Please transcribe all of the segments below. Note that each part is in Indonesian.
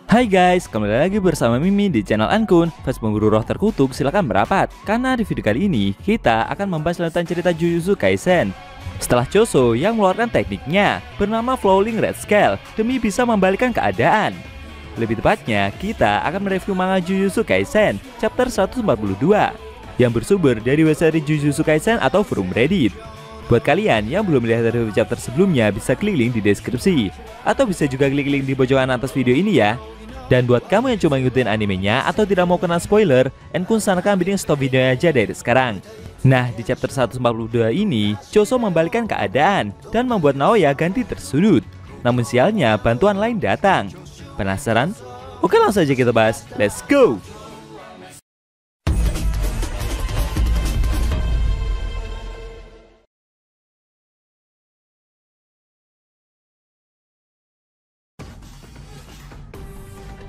Hai guys, kembali lagi bersama Mimi di channel Ankun. Fans pemburu roh terkutuk silakan merapat, karena di video kali ini kita akan membahas lanjutan cerita Jujutsu Kaisen. Setelah Choso yang mengeluarkan tekniknya bernama Flowing Red Scale demi bisa membalikkan keadaan. Lebih tepatnya, kita akan mereview manga Jujutsu Kaisen chapter 142 yang bersumber dari website Jujutsu Kaisen atau forum Reddit. Buat kalian yang belum melihat review chapter sebelumnya, bisa klik link di deskripsi atau bisa juga klik link di pojokan atas video ini ya. Dan buat kamu yang cuma ngikutin animenya atau tidak mau kena spoiler, Ankun sarankan bikin stop videonya aja dari sekarang. Nah, di chapter 142 ini, Choso membalikkan keadaan dan membuat Naoya ganti tersudut. Namun sialnya, bantuan lain datang. Penasaran? Oke, langsung aja kita bahas. Let's go!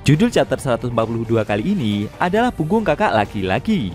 Judul chapter 142 kali ini adalah Punggung Kakak Laki-Laki.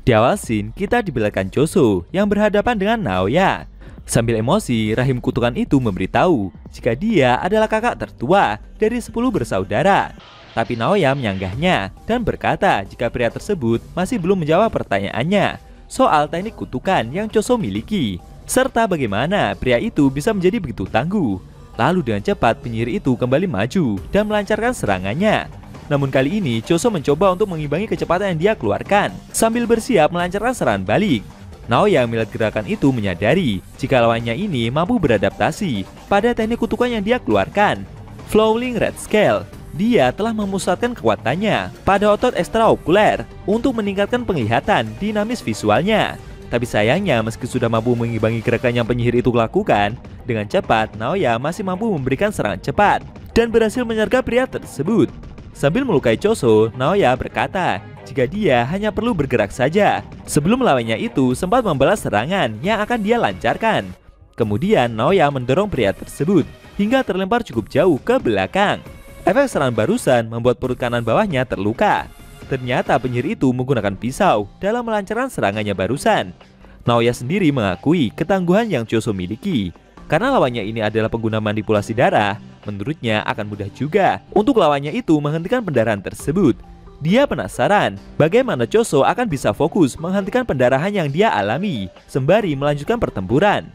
Di awal scene, kita diperlihatkan Choso yang berhadapan dengan Naoya. Sambil emosi, rahim kutukan itu memberitahu jika dia adalah kakak tertua dari 10 bersaudara. Tapi Naoya menyanggahnya dan berkata jika pria tersebut masih belum menjawab pertanyaannya soal teknik kutukan yang Choso miliki, serta bagaimana pria itu bisa menjadi begitu tangguh. Lalu dengan cepat penyihir itu kembali maju dan melancarkan serangannya. Namun kali ini Choso mencoba untuk mengimbangi kecepatan yang dia keluarkan sambil bersiap melancarkan serangan balik. Naoya melihat gerakan itu menyadari jika lawannya ini mampu beradaptasi pada teknik kutukan yang dia keluarkan, Flowing Red Scale. Dia telah memusatkan kekuatannya pada otot ekstraokuler untuk meningkatkan penglihatan dinamis visualnya. Tapi sayangnya meski sudah mampu mengimbangi gerakan yang penyihir itu lakukan, dengan cepat Naoya masih mampu memberikan serangan cepat dan berhasil menyergap pria tersebut. Sambil melukai Choso, Naoya berkata jika dia hanya perlu bergerak saja sebelum lawannya itu sempat membalas serangan yang akan dia lancarkan. Kemudian Naoya mendorong pria tersebut hingga terlempar cukup jauh ke belakang. Efek serangan barusan membuat perut kanan bawahnya terluka. Ternyata penyihir itu menggunakan pisau dalam melancarkan serangannya barusan. Naoya sendiri mengakui ketangguhan yang Choso miliki. Karena lawannya ini adalah pengguna manipulasi darah, menurutnya akan mudah juga untuk lawannya itu menghentikan pendarahan tersebut. Dia penasaran bagaimana Choso akan bisa fokus menghentikan pendarahan yang dia alami sembari melanjutkan pertempuran.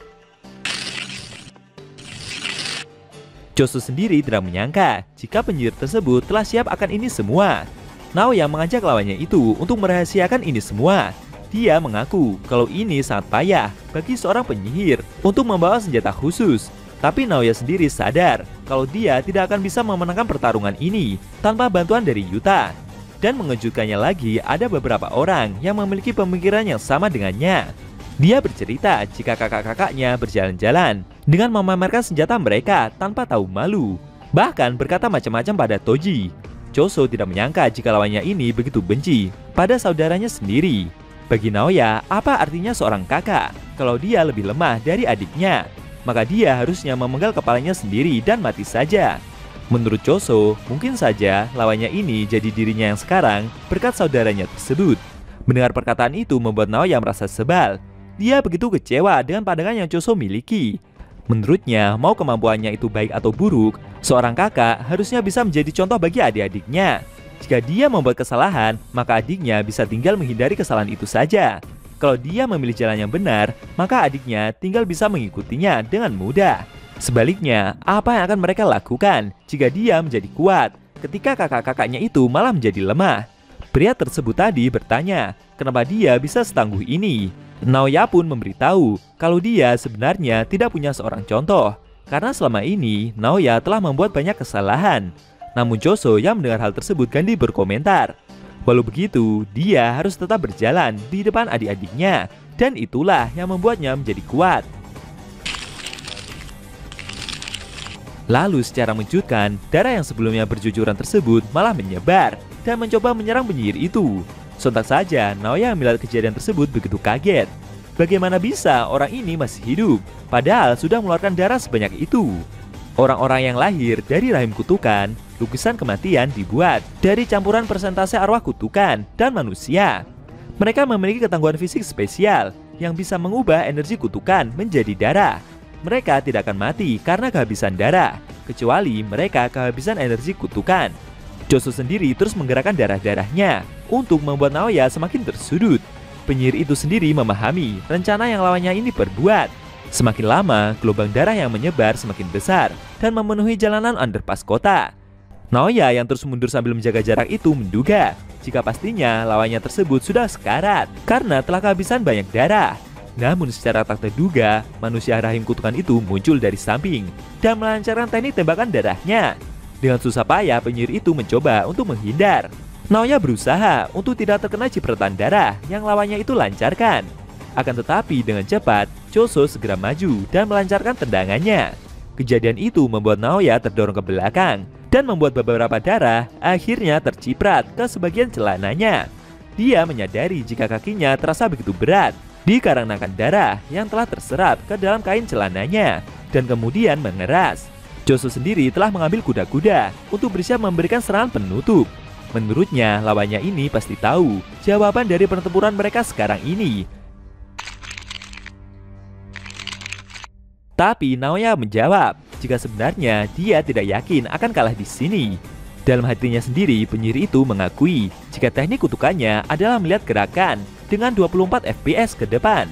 Choso sendiri tidak menyangka jika penyihir tersebut telah siap akan ini semua. Naoya mengajak lawannya itu untuk merahasiakan ini semua. Dia mengaku kalau ini sangat payah bagi seorang penyihir untuk membawa senjata khusus. Tapi Naoya sendiri sadar kalau dia tidak akan bisa memenangkan pertarungan ini tanpa bantuan dari Yuta. Dan mengejutkannya lagi, ada beberapa orang yang memiliki pemikiran yang sama dengannya. Dia bercerita jika kakak-kakaknya berjalan-jalan dengan memamerkan senjata mereka tanpa tahu malu. Bahkan berkata macam-macam pada Toji. Choso tidak menyangka jika lawannya ini begitu benci pada saudaranya sendiri. Bagi Naoya, apa artinya seorang kakak kalau dia lebih lemah dari adiknya? Maka dia harusnya memenggal kepalanya sendiri dan mati saja. Menurut Choso, mungkin saja lawannya ini jadi dirinya yang sekarang berkat saudaranya tersebut. Mendengar perkataan itu membuat Naoya merasa sebal. Dia begitu kecewa dengan pandangan yang Choso miliki. Menurutnya, mau kemampuannya itu baik atau buruk, seorang kakak harusnya bisa menjadi contoh bagi adik-adiknya. Jika dia membuat kesalahan, maka adiknya bisa tinggal menghindari kesalahan itu saja. Kalau dia memilih jalan yang benar, maka adiknya tinggal bisa mengikutinya dengan mudah. Sebaliknya, apa yang akan mereka lakukan jika dia menjadi kuat ketika kakak-kakaknya itu malah menjadi lemah? Pria tersebut tadi bertanya, kenapa dia bisa setangguh ini? Naoya pun memberitahu kalau dia sebenarnya tidak punya seorang contoh, karena selama ini Naoya telah membuat banyak kesalahan. Namun Choso yang mendengar hal tersebut ganti berkomentar. Walau begitu, dia harus tetap berjalan di depan adik-adiknya, dan itulah yang membuatnya menjadi kuat. Lalu secara mengejutkan, darah yang sebelumnya berjujuran tersebut malah menyebar dan mencoba menyerang penyihir itu. Sontak saja, Naoya melihat kejadian tersebut begitu kaget. Bagaimana bisa orang ini masih hidup, padahal sudah mengeluarkan darah sebanyak itu? Orang-orang yang lahir dari rahim kutukan, lukisan kematian dibuat dari campuran persentase arwah kutukan dan manusia. Mereka memiliki ketangguhan fisik spesial yang bisa mengubah energi kutukan menjadi darah. mereka tidak akan mati karena kehabisan darah, kecuali mereka kehabisan energi kutukan. Choso sendiri terus menggerakkan darah-darahnya untuk membuat Naoya semakin tersudut. Penyihir itu sendiri memahami rencana yang lawannya ini perbuat. Semakin lama, gelombang darah yang menyebar semakin besar dan memenuhi jalanan underpass kota. Naoya yang terus mundur sambil menjaga jarak itu menduga jika pastinya lawannya tersebut sudah sekarat karena telah kehabisan banyak darah. Namun secara tak terduga, manusia rahim kutukan itu muncul dari samping dan melancarkan teknik tembakan darahnya. Dengan susah payah penyihir itu mencoba untuk menghindar. Naoya berusaha untuk tidak terkena cipratan darah yang lawannya itu lancarkan. Akan tetapi dengan cepat, Choso segera maju dan melancarkan tendangannya. Kejadian itu membuat Naoya terdorong ke belakang dan membuat beberapa darah akhirnya terciprat ke sebagian celananya. Dia menyadari jika kakinya terasa begitu berat dikarenakan darah yang telah terserap ke dalam kain celananya dan kemudian mengeras. Choso sendiri telah mengambil kuda-kuda untuk bersiap memberikan serangan penutup. Menurutnya lawannya ini pasti tahu jawaban dari pertempuran mereka sekarang ini. Tapi Naoya menjawab jika sebenarnya dia tidak yakin akan kalah di sini. Dalam hatinya sendiri, penyihir itu mengakui jika teknik kutukannya adalah melihat gerakan dengan 24 fps ke depan.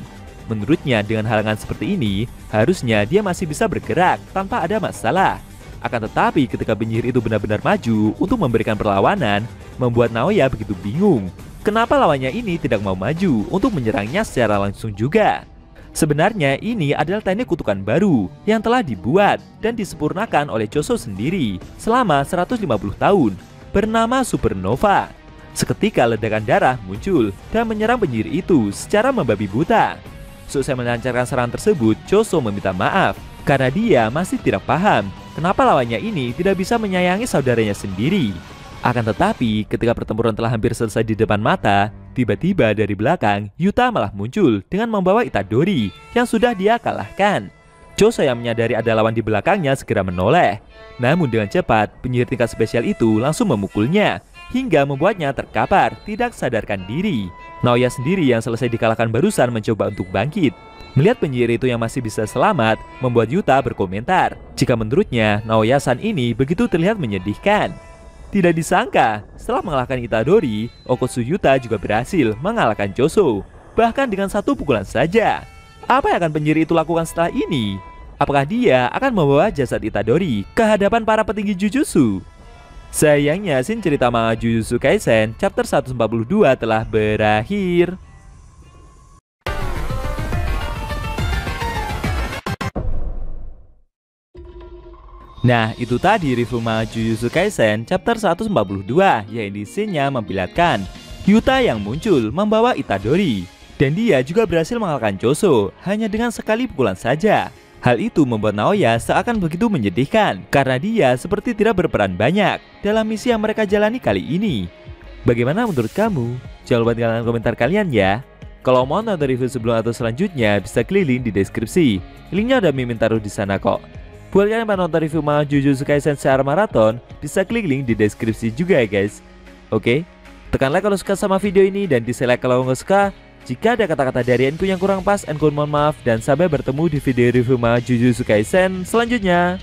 Menurutnya dengan halangan seperti ini, harusnya dia masih bisa bergerak tanpa ada masalah. Akan tetapi ketika penyihir itu benar-benar maju untuk memberikan perlawanan, membuat Naoya begitu bingung. Kenapa lawannya ini tidak mau maju untuk menyerangnya secara langsung juga? Sebenarnya ini adalah teknik kutukan baru yang telah dibuat dan disempurnakan oleh Choso sendiri selama 150 tahun, bernama Supernova. Seketika ledakan darah muncul dan menyerang penyihir itu secara membabi buta. Selesai melancarkan serangan tersebut, Choso meminta maaf karena dia masih tidak paham kenapa lawannya ini tidak bisa menyayangi saudaranya sendiri. Akan tetapi ketika pertempuran telah hampir selesai di depan mata, tiba-tiba dari belakang Yuta malah muncul dengan membawa Itadori yang sudah dia kalahkan. Choso yang menyadari ada lawan di belakangnya segera menoleh. Namun dengan cepat penyihir tingkat spesial itu langsung memukulnya hingga membuatnya terkapar tidak sadarkan diri. Naoya sendiri yang selesai dikalahkan barusan mencoba untuk bangkit. Melihat penyihir itu yang masih bisa selamat, membuat Yuta berkomentar jika menurutnya Naoya-san ini begitu terlihat menyedihkan. Tidak disangka, setelah mengalahkan Itadori, Okotsu Yuta juga berhasil mengalahkan Choso, bahkan dengan satu pukulan saja. Apa yang akan penyihir itu lakukan setelah ini? Apakah dia akan membawa jasad Itadori ke hadapan para petinggi Jujutsu? Sayangnya scene cerita manga Jujutsu Kaisen chapter 142 telah berakhir. Nah, itu tadi review manga Jujutsu Kaisen chapter 142 yang di scene-nya memperlihatkan Yuta yang muncul membawa Itadori dan dia juga berhasil mengalahkan Choso hanya dengan sekali pukulan saja. Hal itu membuat Naoya seakan begitu menyedihkan karena dia seperti tidak berperan banyak dalam misi yang mereka jalani kali ini. Bagaimana menurut kamu? Jangan lupa tinggalkan komentar kalian ya. Kalau mau nonton review sebelum atau selanjutnya bisa klik link di deskripsi. Linknya udah Mimin taruh di sana kok. Buat kalian yang mau nonton review manga Jujutsu Kaisen secara maraton, bisa klik link di deskripsi juga ya guys. Oke, tekan like kalau suka sama video ini dan dislike kalau nggak suka. Jika ada kata-kata dari Enku yang kurang pas, Enku mohon maaf dan sampai bertemu di video review manga Jujutsu Kaisen selanjutnya.